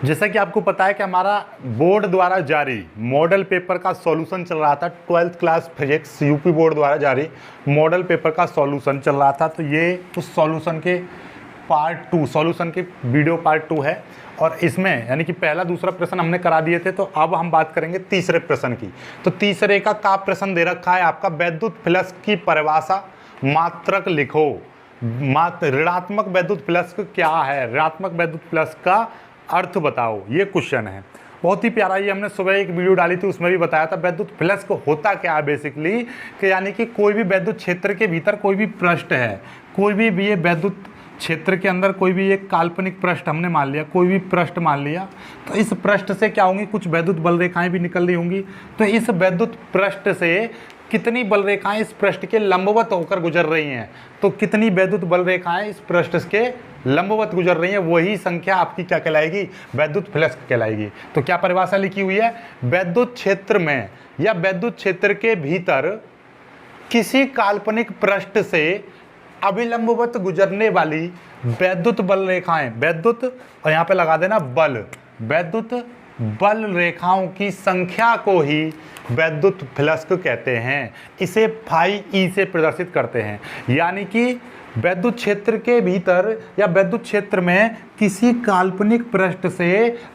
जैसा कि आपको पता है कि हमारा बोर्ड द्वारा जारी मॉडल पेपर का सॉल्यूशन चल रहा था, 12th class physics UP board द्वारा जारी मॉडल पेपर का सॉल्यूशन चल रहा था। तो ये उस सॉल्यूशन के पार्ट 2 सॉल्यूशन के वीडियो पार्ट 2 है और इसमें यानी कि पहला दूसरा प्रश्न हमने करा दिए थे। तो अब हम बात करेंगे तीसरे प्रश्न की। तो तीसरे का प्रश्न दे रखा है आपका, वैद्युत फ्लक्स की परिभाषा मात्रक लिखो। ऋणात्मक वैद्युत फ्लक्स क्या है, ऋणात्मक वैद्युत फ्लक्स का अर्थ बताओ, ये क्वेश्चन है। बहुत ही प्यारा, ये हमने सुबह एक वीडियो डाली थी, उसमें भी बताया था वैद्युत फ्लक्स को होता क्या है बेसिकली, कि यानी कि कोई भी वैद्युत क्षेत्र के भीतर कोई भी पृष्ठ है, कोई भी ये वैद्युत क्षेत्र के अंदर कोई भी एक काल्पनिक पृष्ठ हमने मान लिया, कोई भी पृष्ठ मान लिया, तो इस पृष्ठ से क्या होंगी, कुछ वैद्युत बल रेखाएं भी निकल रही होंगी। तो इस वैद्युत पृष्ठ से कितनी बल रेखाएं इस पृष्ठ के लंबवत होकर गुजर रही हैं, तो कितनी वैद्युत बल रेखाएं इस पृष्ठ के लंबवत गुजर रही हैं, वही संख्या आपकी क्या कहलाएगी, वैद्युत फ्लक्स कहलाएगी। तो क्या परिभाषा लिखी हुई है, वैद्युत क्षेत्र में या वैद्युत क्षेत्र के भीतर किसी काल्पनिक पृष्ठ से अभिलंबवत गुजरने वाली वैद्युत बल रेखाएं, वैद्युत और यहाँ पे लगा देना बल, वैद्युत बल रेखाओं की संख्या को ही वैद्युत फ्लक्स कहते हैं। इसे फाई ई से प्रदर्शित करते हैं, यानी कि वैद्युत क्षेत्र के भीतर या वैद्युत क्षेत्र में किसी काल्पनिक पृष्ठ से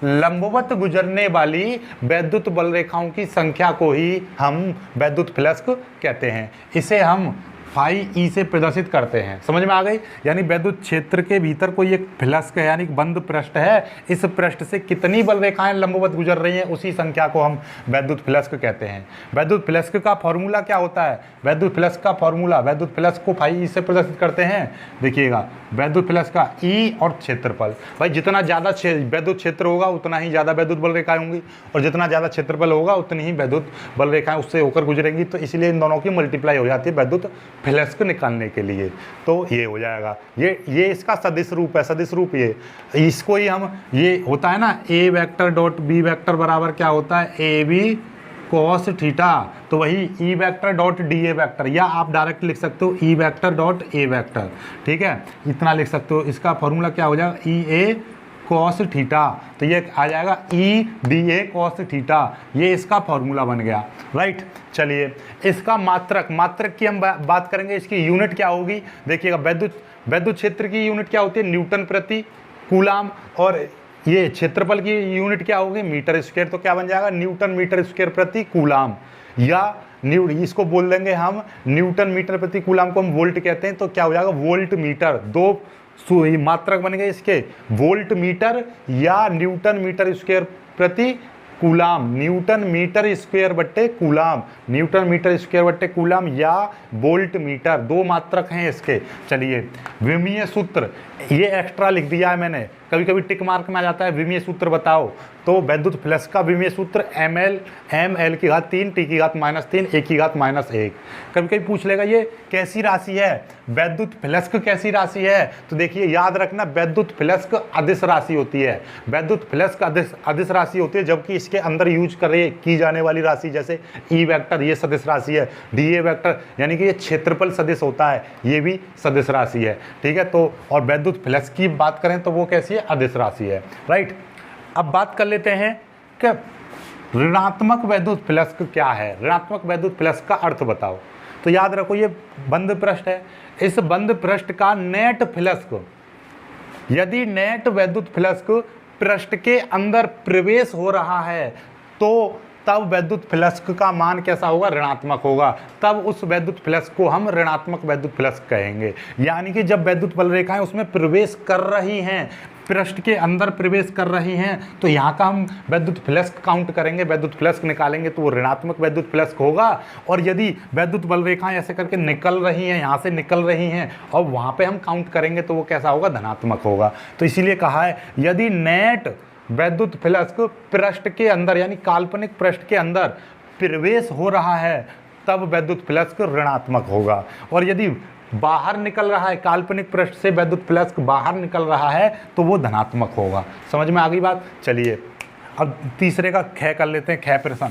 लंबवत गुजरने वाली वैद्युत बल रेखाओं की संख्या को ही हम वैद्युत फ्लक्स कहते हैं। इसे हम फाई ई से प्रदर्शित करते हैं। समझ में आ गई, यानी वैद्युत क्षेत्र के भीतर कोई एक फ्लक्स है, यानी बंद पृष्ठ है, इस पृष्ठ से कितनी बल रेखाएं लंबवत गुजर रही हैं, उसी संख्या को हम वैद्युत फ्लक्स कहते हैं। वैद्युत फ्लक्स का फॉर्मूला क्या होता है, वैद्युत फ्लक्स का फॉर्मूला, वैद्युत फ्लक्स को फाई ई से प्रदर्शित करते हैं। देखिएगा, वैद्युत फ्लक्स का ई और क्षेत्रफल, भाई जितना ज़्यादा वैद्युत क्षेत्र होगा उतना ही ज़्यादा वैद्युत बल रेखाएं होंगी, और जितना ज़्यादा क्षेत्रफल होगा उतनी ही वैद्युत बल रेखाएं उससे होकर गुजरेंगी। तो इसलिए इन दोनों की मल्टीप्लाई हो जाती है वैद्युत फ्लक्स को निकालने के लिए। तो ये हो जाएगा, ये इसका सदिश रूप है, सदिश रूप ये, इसको ही हम, ये होता है ना ए वेक्टर डॉट बी वेक्टर बराबर क्या होता है, ए बी कॉस थीटा, तो वही E vector dot D A vector, या आप डायरेक्ट लिख सकते हो E vector dot A vector, ठीक है, इतना लिख सकते हो। इसका फॉर्मूला क्या हो जाएगा, ई ए कॉस थीटा, तो ये आ जाएगा E D A cos theta, ये इसका फॉर्मूला बन गया, राइट। चलिए, इसका मात्रक की हम बात करेंगे, इसकी यूनिट क्या होगी। देखिएगा, वैद्युत क्षेत्र की यूनिट क्या होती है, न्यूटन प्रति कूलाम, और ये क्षेत्रफल की यूनिट क्या होगी, मीटर स्क्वायर। तो क्या बन जाएगा, न्यूटन मीटर स्क्वायर प्रति कूलाम, या इसको बोल देंगे हम न्यूटन मीटर प्रति कूलाम को हम वोल्ट कहते हैं, तो क्या हो जाएगा, वोल्ट मीटर। दो मात्रक बन गए इसके, वोल्ट मीटर या न्यूटन मीटर स्क्वायर प्रति कूलाम, न्यूटन मीटर स्क्वायर बट्टे कूलाम, न्यूटन मीटर स्क्वायर बट्टे कूलाम या वोल्ट मीटर, दो मात्रक हैं इसके। चलिए, विमीय सूत्र, ये एक्स्ट्रा लिख दिया है मैंने, कभी कभी टिक मार्क में आ जाता है विमीय सूत्र बताओ, तो वैद्युत फ्लक्स का विमीय सूत्र एम एल की घात 3 टी की घात -3 ए की घात -1। कभी कभी पूछ लेगा ये कैसी राशि है, वैद्युत फ्लक्स कैसी राशि है, तो देखिए याद रखना, वैद्युत फ्लक्स अदिश राशि होती है, वैद्युत फ्लक्स अदिश राशि होती है, जबकि इसके अंदर यूज की जाने वाली राशि जैसे ई वेक्टर ये सदिश राशि है, डी ए वेक्टर यानी कि ये क्षेत्रफल सदिश होता है, ये भी सदिश राशि है, ठीक है। तो और वैद्युत फ्लक्स की बात करें तो वो कैसी है, अदिश राशि है, राइट। अब बात कर लेते हैं कि ऋणात्मक वैद्युत फ्लक्स क्या है, ऋणात्मक वैद्युत फ्लक्स का अर्थ बताओ। तो याद रखो, ये बंद पृष्ठ है, इस बंद पृष्ठ का नेट फ्लक्स, यदि नेट वैद्युत फ्लक्स पृष्ठ के अंदर प्रवेश हो रहा है तो तब वैद्युत फ्लक्स का मान कैसा होगा, ऋणात्मक होगा, तब उस वैद्युत फ्लक्स को हम ऋणात्मक वैद्युत फ्लक्स कहेंगे। यानी कि जब वैद्युत बल रेखाएं उसमें प्रवेश कर रही हैं, पृष्ठ के अंदर प्रवेश कर रही हैं, तो यहाँ का हम वैद्युत फ्लक्स काउंट करेंगे, वैद्युत फ्लक्स निकालेंगे तो वो ऋणात्मक वैद्युत फ्लक्स होगा। और यदि वैद्युत बल रेखाएं ऐसे करके निकल रही हैं, यहाँ से निकल रही हैं, और वहाँ पे हम काउंट करेंगे तो वो कैसा होगा, धनात्मक होगा। तो इसीलिए कहा है, यदि नेट वैद्युत फ्लक्स पृष्ठ के अंदर यानी काल्पनिक पृष्ठ के अंदर प्रवेश हो रहा है तब वैद्युत फ्लक्स ऋणात्मक होगा, और यदि बाहर निकल रहा है, काल्पनिक पृष्ठ से वैद्युत फ्लक्स बाहर निकल रहा है तो वो धनात्मक होगा। समझ में आ गई बात। चलिए, अब तीसरे का ख कर लेते हैं, ख प्रश्न।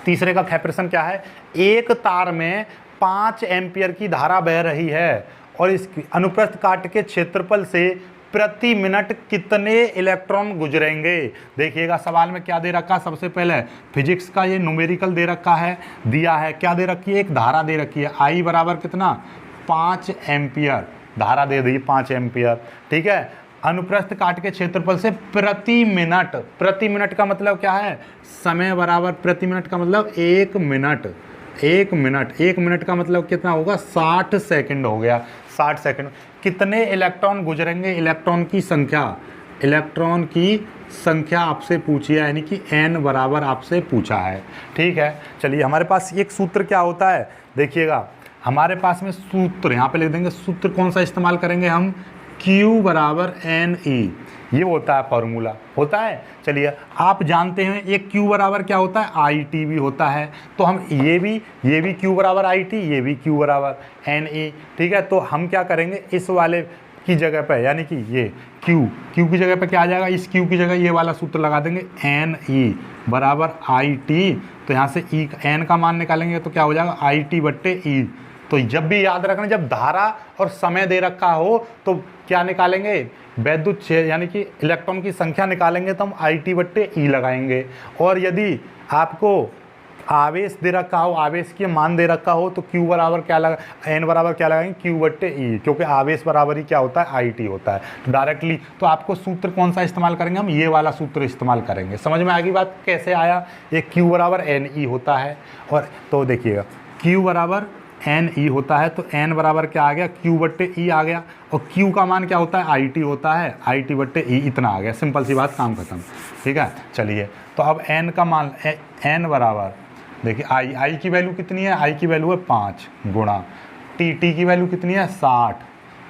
तीसरे का ख प्रश्न क्या है, एक तार में 5 एम्पियर की धारा बह रही है और इस अनुप्रस्थ काट के क्षेत्रफल से प्रति मिनट कितने इलेक्ट्रॉन गुजरेंगे। देखिएगा सवाल में क्या दे रखा है, सबसे पहले फिजिक्स का ये न्यूमेरिकल दे रखा है, दिया है क्या दे रखी है, एक धारा दे रखी है I बराबर कितना 5 एम्पियर, धारा दे दी 5 एम्पियर, ठीक है। अनुप्रस्थ काट के क्षेत्रफल से प्रति मिनट का मतलब क्या है, समय बराबर प्रति मिनट का मतलब 1 मिनट, 1 मिनट का मतलब कितना होगा 60 सेकंड हो गया, 60 सेकंड। कितने इलेक्ट्रॉन गुजरेंगे, इलेक्ट्रॉन की संख्या आपसे पूछी है, यानी कि n बराबर आपसे पूछा है, ठीक है। चलिए हमारे पास एक सूत्र क्या होता है, देखिएगा हमारे पास में सूत्र यहाँ पे लिख देंगे, सूत्र कौन सा इस्तेमाल करेंगे हम, Q बराबर NE, ये होता है फॉर्मूला, होता है। चलिए आप जानते हैं एक Q बराबर क्या होता है, IT भी होता है, तो हम ये भी Q बराबर IT, ये भी Q बराबर NE, ठीक है। तो हम क्या करेंगे, इस वाले की जगह पे, यानी कि ये Q की जगह पे क्या आ जाएगा, इस Q की जगह ये वाला सूत्र लगा देंगे, NE बराबर IT, तो यहाँ से N का मान निकालेंगे तो क्या हो जाएगा IT बट्टे E। तो जब भी याद रखना, जब धारा और समय दे रखा हो तो क्या निकालेंगे, वैद्युत क्षेत्र यानी कि इलेक्ट्रॉन की संख्या निकालेंगे तो हम IT बट्टे E लगाएंगे। और यदि आपको आवेश दे रखा हो, आवेश के मान दे रखा हो, तो Q बराबर क्या लगा, N बराबर क्या लगाएंगे, Q बट्टे E, क्योंकि आवेश बराबर ही क्या होता है IT होता है। तो डायरेक्टली तो आपको सूत्र कौन सा इस्तेमाल करेंगे, हम ये वाला सूत्र इस्तेमाल करेंगे। समझ में आ गई बात कैसे आया, एक Q बराबर NE होता है, और तो देखिएगा Q बराबर NE होता है, तो N बराबर क्या आ गया, Q बट्टे E आ गया, और Q का मान क्या होता है, IT होता है, IT बट्टे E इतना आ गया, सिंपल सी बात, काम खत्म, ठीक है। चलिए तो अब N का मान, N बराबर देखिए I की वैल्यू कितनी है, I की वैल्यू है 5 गुणा T की वैल्यू कितनी है 60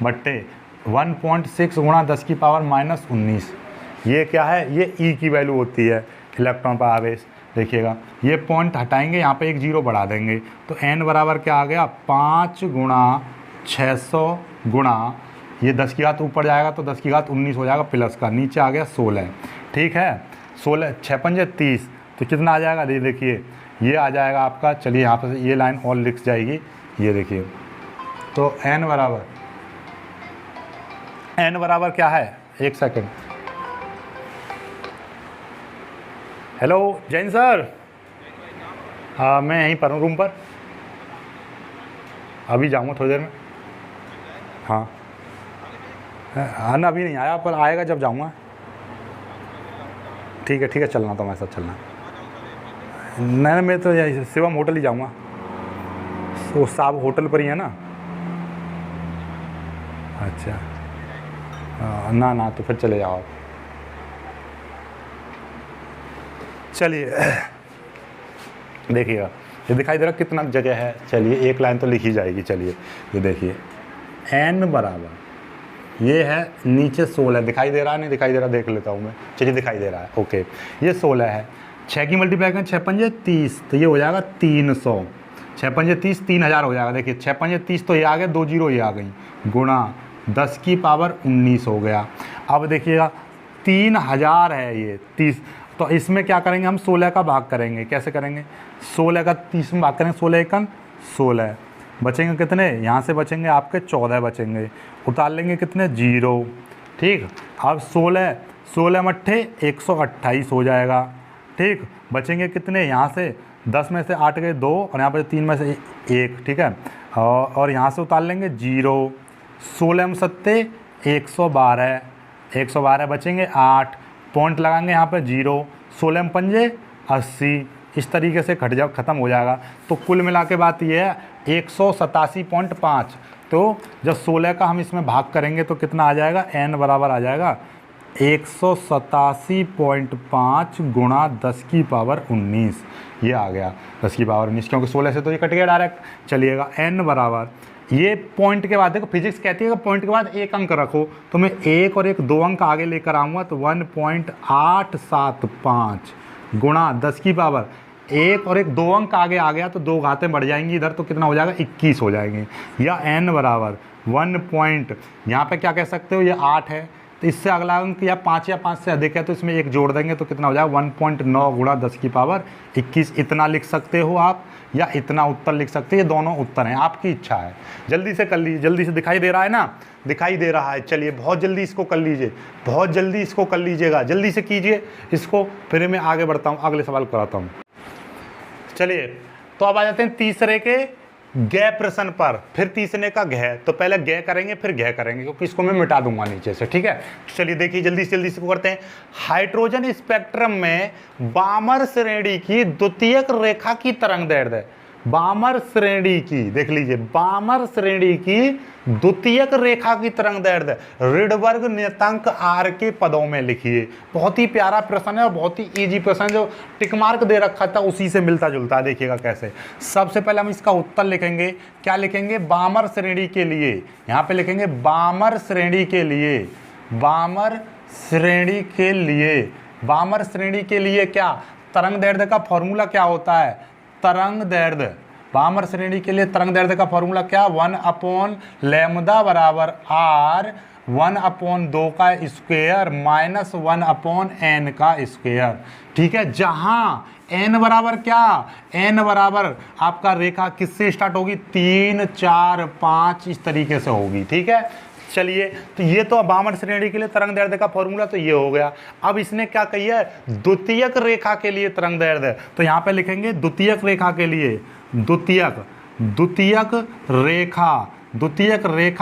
बट्टे 1.6 गुणा 10 की पावर -19, ये क्या है, ये E की वैल्यू होती है, इलेक्ट्रॉन पर आवेश। देखिएगा ये पॉइंट हटाएंगे, यहाँ पे एक जीरो बढ़ा देंगे, तो N बराबर क्या आ गया 5 गुणा 600 गुणा, ये 10 की घात ऊपर जाएगा तो 10 की घात 19 हो जाएगा, प्लस का नीचे आ गया 16, ठीक है। 16 6 पंजे 30, तो कितना आ जाएगा, देखिए ये आ जाएगा आपका, चलिए यहाँ पर ये लाइन और लिख जाएगी, ये देखिए, तो N बराबर क्या है, एक सेकेंड, हेलो जैन सर, हाँ मैं यहीं पर हूँ रूम पर, अभी जाऊँगा थोड़ी देर में, हाँ हाँ ना अभी नहीं आया, पर आएगा जब जाऊँगा, ठीक है चलना, तो मेरे साथ चलना, नहीं मैं तो यही शिवम होटल ही जाऊँगा, वो साहब होटल पर ही है ना, अच्छा ना तो फिर चले जाओ आप। चलिए देखिएगा ये दिखाई दे रहा कितना जगह है, चलिए एक लाइन तो लिखी जाएगी। चलिए ये देखिए N बराबर ये है नीचे 16 दिखाई दे रहा है, नहीं दिखाई दे रहा, देख लेता हूँ मैं, चलिए दिखाई दे रहा है, ओके ये 16 है, 6 की मल्टीप्लाई करें 6 पंजे 30, तो ये हो जाएगा 300, 6 पंजे 30 3000 हो जाएगा। देखिए 6 पंजे 30 तो ये आ गया, 2 जीरो ये आ गई, गुणा 10 की पावर 19 हो गया। अब देखिएगा 3000 है ये 30, तो इसमें क्या करेंगे हम 16 का भाग करेंगे, कैसे करेंगे 16 का 30 में भाग करेंगे, 16 एकन 16, बचेंगे कितने, यहाँ से बचेंगे आपके 14 बचेंगे, उतार लेंगे कितने 0, ठीक। अब 16 मट्ठे 128 हो जाएगा, ठीक। बचेंगे कितने, यहाँ से 10 में से 8 गए 2, और यहाँ पर 3 में से 1, ठीक है, और यहाँ से उतार लेंगे 0, 16 में 7 112 बचेंगे 8, पॉइंट लगाएंगे यहाँ पर 0, 16 में पंजे 80, इस तरीके से ख़त्म हो जाएगा। तो कुल मिला के बात ये है 187.5, तो जब 16 का हम इसमें भाग करेंगे तो कितना आ जाएगा, N बराबर आ जाएगा 187.5 गुणा 10 की पावर 19, ये आ गया 10 की पावर 19, क्योंकि 16 से तो ये कट गया डायरेक्ट। चलिएगा N बराबर, ये पॉइंट के बाद देखो फिजिक्स कहती है कि पॉइंट के बाद एक अंक रखो, तो मैं एक और एक 2 अंक आगे लेकर आऊँगा, तो 1.875 गुणा 10 की पावर, एक और एक 2 अंक आगे आ गया तो 2 घातें बढ़ जाएंगी इधर, तो कितना हो जाएगा 21 हो जाएंगे। या N बराबर 1 पॉइंट, यहाँ पे क्या कह सकते हो, ये 8 है तो इससे अगला अंक या 5 से अधिक है तो इसमें 1 जोड़ देंगे तो कितना हो जाएगा 1.9 गुणा 10 की पावर 21। इतना लिख सकते हो आप या इतना उत्तर लिख सकते हैं, ये दोनों उत्तर हैं, आपकी इच्छा है। जल्दी से कर लीजिए, जल्दी से दिखाई दे रहा है ना, दिखाई दे रहा है। चलिए बहुत जल्दी इसको कर लीजिए, बहुत जल्दी इसको कर लीजिएगा, जल्दी से कीजिए इसको, फिर मैं आगे बढ़ता हूँ, अगले सवाल कराता हूँ। चलिए तो अब आ जाते हैं तीसरे के गै प्रश्न पर, फिर तीसरे का घ, तो पहले गै करेंगे फिर घ करेंगे क्योंकि इसको मैं मिटा दूंगा नीचे से, ठीक है। चलिए देखिए जल्दी से करते हैं। हाइड्रोजन स्पेक्ट्रम में बामर श्रेणी की द्वितीयक रेखा की तरंगदैर्ध्य, बामर श्रेणी की, देख लीजिए, बामर श्रेणी की द्वितीयक रेखा की तरंगदैर्ध्य रिडबर्ग नियतांक आर के पदों में लिखिए। बहुत ही प्यारा प्रश्न है और बहुत ही इजी प्रश्न, जो टिक मार्क दे रखा था उसी से मिलता जुलता है। देखिएगा कैसे, सबसे पहले हम इसका उत्तर लिखेंगे, क्या लिखेंगे, बामर श्रेणी के लिए, यहाँ पे लिखेंगे बामर श्रेणी के लिए, बामर श्रेणी के लिए, बामर श्रेणी के लिए क्या, तरंगदैर्ध्य का फॉर्मूला क्या होता है, तरंगदैर्ध्य, बामर श्रेणी के लिए तरंगदैर्ध्य का फॉर्मूला क्या, 1/लैम्ब्डा बराबर r 1/2 का स्क्वायर माइनस 1/n का स्क्वायर, ठीक है। जहां n बराबर क्या, n बराबर आपका रेखा किससे स्टार्ट होगी, 3 4 5 इस तरीके से होगी, ठीक है। चलिए तो ये तो बामर श्रेणी के लिए तरंगदैर्ध्य का फॉर्मूला तो ये हो गया। अब इसने क्या कही है, द्वितीयक रेखा के लिए तरंगदैर्ध्य, तो यहाँ पे लिखेंगे द्वितीयक रेखा के लिए, द्वितीयक रेखा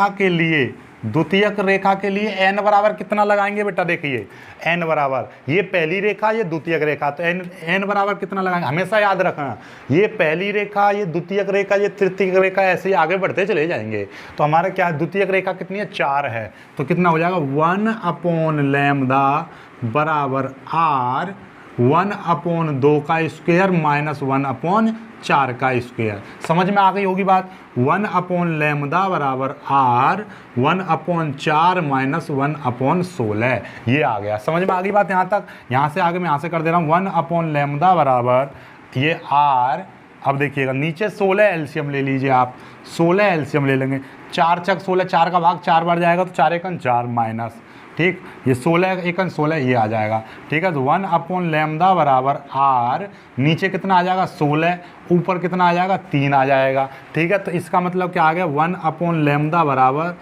के लिए, द्वितीयक रेखा के लिए n बराबर कितना लगाएंगे बेटा, देखिए n बराबर, ये पहली रेखा ये द्वितीयक रेखा, तो n बराबर कितना लगाएंगे, हमेशा याद रखना, ये पहली रेखा ये द्वितीयक रेखा ये तृतीयक रेखा, ऐसे ही आगे बढ़ते चले जाएंगे। तो हमारा क्या है, द्वितीयक रेखा कितनी है, 4 है, तो कितना हो जाएगा 1/लैम्ब्डा बराबर r 1/2 का स्क्वायर माइनस 1/4 का स्क्वायर। समझ में आ गई होगी बात, 1/लैम्ब्डा बराबर r 1/4 माइनस 1/16, ये आ गया। समझ में आ गई बात यहाँ तक, यहाँ से आगे मैं यहाँ से कर दे रहा हूँ, 1/लैम्ब्डा बराबर ये r, अब देखिएगा नीचे 16 एलसीएम ले लीजिए आप, 16 एलसीएम ले लेंगे, 4 चक 16, 4 का भाग 4 बार जाएगा तो 4 एकन 4 माइनस, ठीक, ये 16 एकन 16 ये आ जाएगा, ठीक है। तो 1/लैम्ब्डा बराबर r, नीचे कितना आ जाएगा 16, ऊपर कितना आ जाएगा 3 आ जाएगा, ठीक है। तो इसका मतलब क्या आ गया, 1/लैम्ब्डा बराबर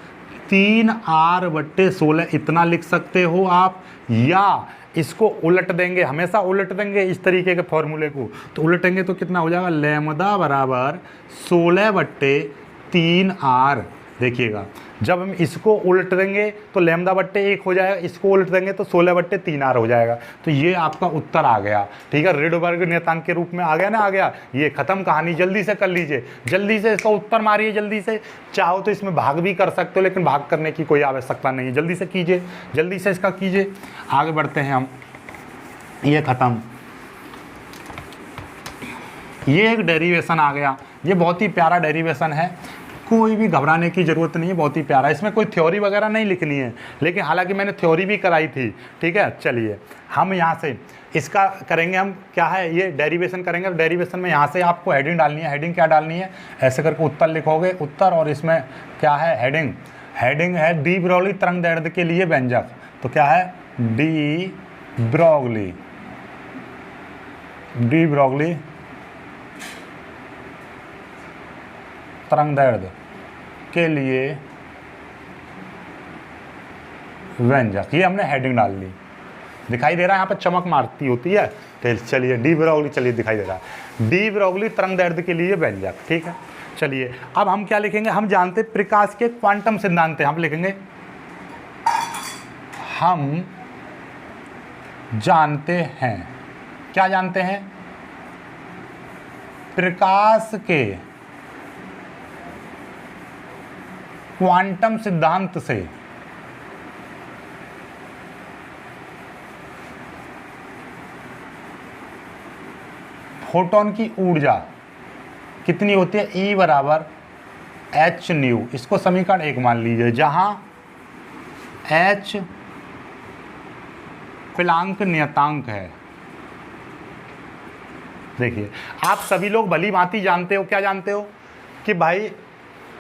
3r/16 इतना लिख सकते हो आप, या इसको उलट देंगे, हमेशा उलट देंगे इस तरीके के फॉर्मूले को, तो उलटेंगे तो कितना हो जाएगा, लैम्ब्डा बराबर 16/3r। देखिएगा जब हम इसको उलट देंगे तो लैम्ब्डा/1 हो जाएगा, इसको उलट देंगे तो 16/3r हो जाएगा। तो ये आपका उत्तर आ गया, ठीक है, रिडबर्ग नियतांक के रूप में आ गया ना, आ गया। ये खत्म कहानी, जल्दी से कर लीजिए, जल्दी से इसका उत्तर मारिए, जल्दी से। चाहो तो इसमें भाग भी कर सकते हो लेकिन भाग करने की कोई आवश्यकता नहीं है, जल्दी से कीजिए, जल्दी से इसका कीजिए। आगे बढ़ते हैं हम, ये खत्म, ये एक डेरिवेशन आ गया, ये बहुत ही प्यारा डेरिवेशन है, कोई भी घबराने की ज़रूरत नहीं है, बहुत ही प्यारा। इसमें कोई थ्योरी वगैरह नहीं लिखनी है, लेकिन हालांकि मैंने थ्योरी भी कराई थी, ठीक है। चलिए हम यहाँ से इसका करेंगे, हम क्या है ये डेरिवेशन करेंगे। डेरिवेशन में यहाँ से आपको हेडिंग डालनी है, हेडिंग क्या डालनी है, ऐसे करके उत्तर लिखोगे, उत्तर, और इसमें क्या है हेडिंग, हेडिंग है डी ब्रोगली तरंगदैर्ध्य के लिए व्यंजक, तो क्या है डी ब्रोगली तरंगदैर्ध्य के लिए व्यंजक, ये हमने हेडिंग डाल ली, दिखाई दे रहा है यहाँ पर चमक मारती होती है, तो चलिए डी ब्रोगली, चलिए दिखाई दे रहा है, डी ब्रोगली तरंगदैर्ध्य के लिए व्यंजक, ठीक है। चलिए अब हम क्या लिखेंगे, हम जानते प्रकाश के क्वांटम सिद्धांत, हम लिखेंगे, हम जानते हैं, क्या जानते हैं, प्रकाश के क्वांटम सिद्धांत से फोटोन की ऊर्जा कितनी होती है, E बराबर h न्यू, इसको समीकरण 1 मान लीजिए, जहां h प्लांक नियतांक है। देखिए आप सभी लोग भली भांति जानते हो, क्या जानते हो कि भाई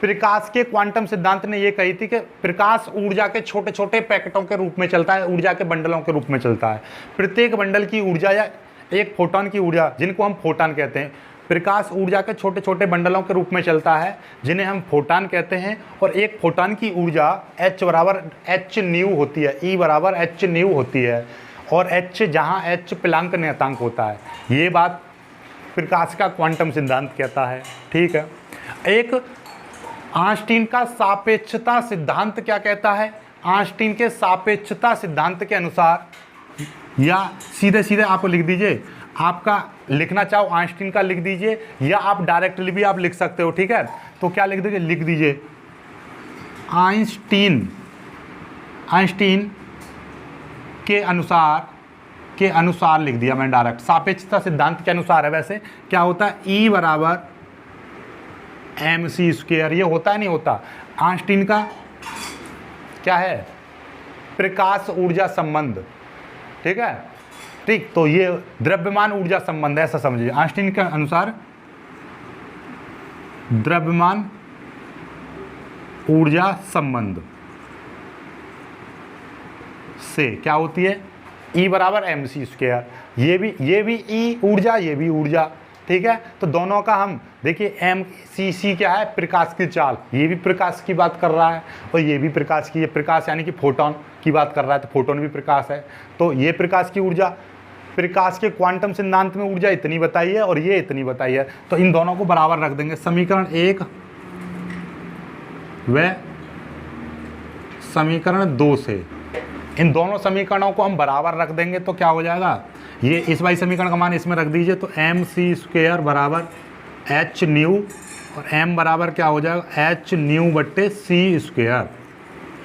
प्रकाश के क्वांटम सिद्धांत ने ये कही थी कि प्रकाश ऊर्जा के छोटे छोटे पैकेटों के रूप में चलता है, ऊर्जा के बंडलों के रूप में चलता है। प्रत्येक बंडल की ऊर्जा या एक फोटोन की ऊर्जा, जिनको हम फोटॉन कहते हैं, प्रकाश ऊर्जा के छोटे छोटे बंडलों के रूप में चलता है जिन्हें हम फोटॉन कहते हैं। और एक फोटॉन की ऊर्जा H बराबर h न्यू होती है, E बराबर h न्यू होती है, और H जहाँ H प्लांक नियतांक होता है। ये बात प्रकाश का क्वांटम सिद्धांत कहता है। ठीक है, एक आइंस्टीन का सापेक्षता सिद्धांत क्या कहता है? आइंस्टीन के सापेक्षता सिद्धांत के अनुसार, या सीधे सीधे आपको लिख दीजिए, आपका लिखना चाहो आइंस्टीन का लिख दीजिए, या आप डायरेक्टली भी आप लिख सकते हो। ठीक है, तो क्या लिख दीजिए, लिख दीजिए आइंस्टीन के अनुसार लिख दिया मैंने डायरेक्ट। सापेक्षता सिद्धांत के अनुसार है। वैसे क्या होता है, E बराबर mc²। ये होता है नहीं होता? आइंस्टीन का क्या है, प्रकाश ऊर्जा संबंध। ठीक है, ठीक, तो ये द्रव्यमान ऊर्जा संबंध है, ऐसा समझिए। आइंस्टीन के अनुसार द्रव्यमान ऊर्जा संबंध से क्या होती है, E बराबर mc²। ये भी E ऊर्जा, ये भी ऊर्जा। ठीक है, तो दोनों का हम देखिए, mcc क्या है, प्रकाश की चाल। ये भी प्रकाश की बात कर रहा है और ये भी प्रकाश की, ये प्रकाश यानी कि फोटोन की बात कर रहा है, तो फोटोन भी प्रकाश है। तो ये प्रकाश की ऊर्जा, प्रकाश के क्वांटम सिद्धांत में ऊर्जा इतनी बताई है और ये इतनी बताई है, तो इन दोनों को बराबर रख देंगे। समीकरण 1 व समीकरण 2 से इन दोनों समीकरणों को हम बराबर रख देंगे तो क्या हो जाएगा, ये इस वाली समीकरण का मान इसमें रख दीजिए, तो mc² बराबर h न्यू, और m बराबर क्या हो जाएगा, h न्यू बट्टे c²।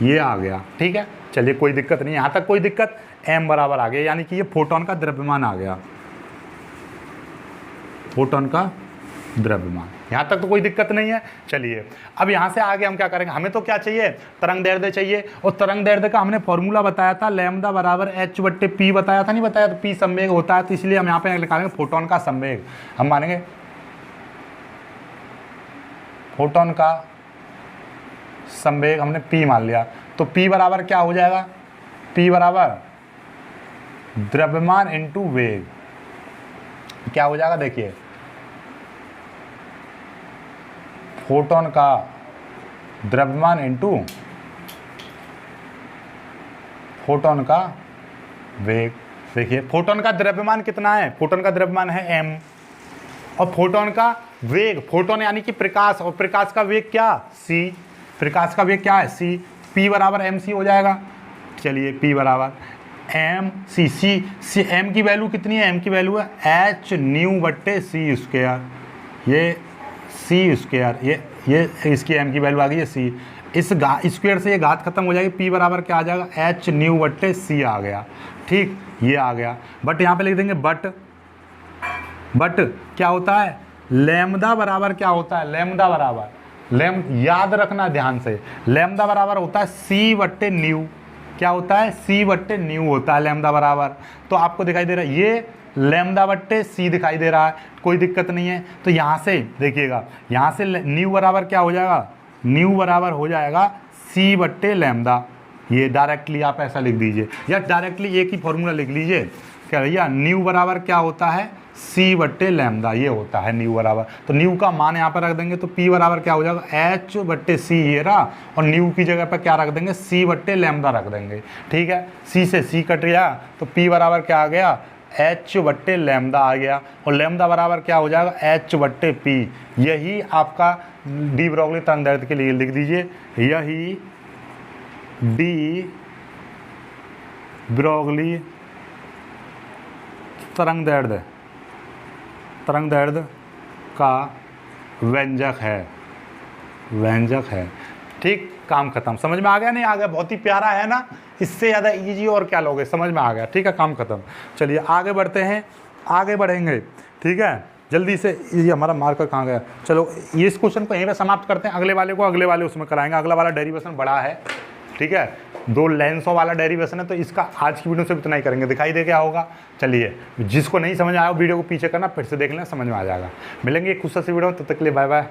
ये आ गया। ठीक है, चलिए कोई दिक्कत नहीं, यहाँ तक कोई दिक्कत। m बराबर आ गया, यानी कि ये फोटोन का द्रव्यमान आ गया, फोटोन का द्रव्यमान। यहाँ तक तो कोई दिक्कत नहीं है। चलिए अब यहाँ से आगे हम क्या करेंगे, हमें तो क्या चाहिए, तरंग दैर्ध्य चाहिए। और तरंग दैर्ध्य का हमने फॉर्मूला बताया था, लैम्डा बराबर h बट्टे p बताया था, नहीं बताया? तो p संवेग होता है, तो इसलिए हम यहाँ पे निकालेंगे फोटोन का संवेग। हम मानेंगे फोटोन का संवेग, हमने p मान लिया, तो p बराबर क्या हो जाएगा, p बराबर द्रव्यमान इंटू वेग। क्या हो जाएगा, देखिए फोटोन का द्रव्यमान इंटू फोटोन का वेग। देखिए फोटोन का द्रव्यमान कितना है, फोटोन का द्रव्यमान है m, और फोटोन का वेग, फोटोन यानी कि प्रकाश, और प्रकाश का वेग क्या, c। प्रकाश का वेग क्या है, c। p बराबर mc हो जाएगा। चलिए p बराबर mc, m की वैल्यू कितनी है, m की वैल्यू है h न्यू बट्टे c²। ये c², ये इसकी m की वैल्यू आ गई है c। इस स्क्वायर से ये घात खत्म हो जाएगी, p बराबर क्या आ जाएगा, h न्यू बट्टे c आ गया। ठीक, ये आ गया। बट यहाँ पे लिख देंगे बट क्या होता है, लैम्डा बराबर क्या होता है, लैम्डा बराबर, याद रखना ध्यान से, लैम्डा बराबर होता है c बट्टे न्यू। क्या होता है, c बट्टे न्यू होता है लैम्डा बराबर। तो आपको दिखाई दे रहा है ये लैम्डा बट्टे c दिखाई दे रहा है, कोई दिक्कत नहीं है। तो यहाँ से देखिएगा, यहाँ से न्यू बराबर क्या हो जाएगा, न्यू बराबर हो जाएगा c बट्टे लैम्डा। ये डायरेक्टली आप ऐसा लिख दीजिए, या डायरेक्टली एक ही फॉर्मूला लिख लीजिए। क्या भैया, न्यू बराबर क्या होता है, c बट्टे लैम्डा, ये होता है न्यू बराबर। तो न्यू का मान यहाँ पर रख देंगे, तो p बराबर क्या हो जाएगा, h बट्टे c, ये रहा, और न्यू की जगह पर क्या रख देंगे, c बट्टे लैम्डा रख देंगे। ठीक है, c से c कट गया, तो p बराबर क्या आ गया, h बट्टे लैम्डा आ गया, और लैम्डा बराबर क्या हो जाएगा, h बट्टे p। यही आपका डी ब्रोगली तरंग दैर्ध्य के लिए लिख दीजिए, यही डी ब्रोगली तरंग दैर्ध्य का व्यंजक है। ठीक, काम खत्म। समझ में आ गया, नहीं आ गया, बहुत ही प्यारा है ना, इससे ज़्यादा इजी और क्या लोगे, समझ में आ गया। ठीक है, काम खत्म। चलिए आगे बढ़ते हैं, आगे बढ़ेंगे। ठीक है, जल्दी से, ये हमारा मार्कर कहाँ गया, चलो ये इस क्वेश्चन को यहीं पे समाप्त करते हैं, अगले वाले को अगले वाले उसमें कराएंगे। अगला वाला डेरिवेशन बड़ा है, ठीक है, 2 लेंसों वाला डेरिवेशन है, तो इसका आज की वीडियो से इतना ही करेंगे। दिखाई दे क्या होगा। चलिए, जिसको नहीं समझ आया वीडियो को पीछे करना, फिर से देख लेना, समझ में आ जाएगा। मिलेंगे एक खुश सी वीडियो, तब तक के लिए बाय बाय।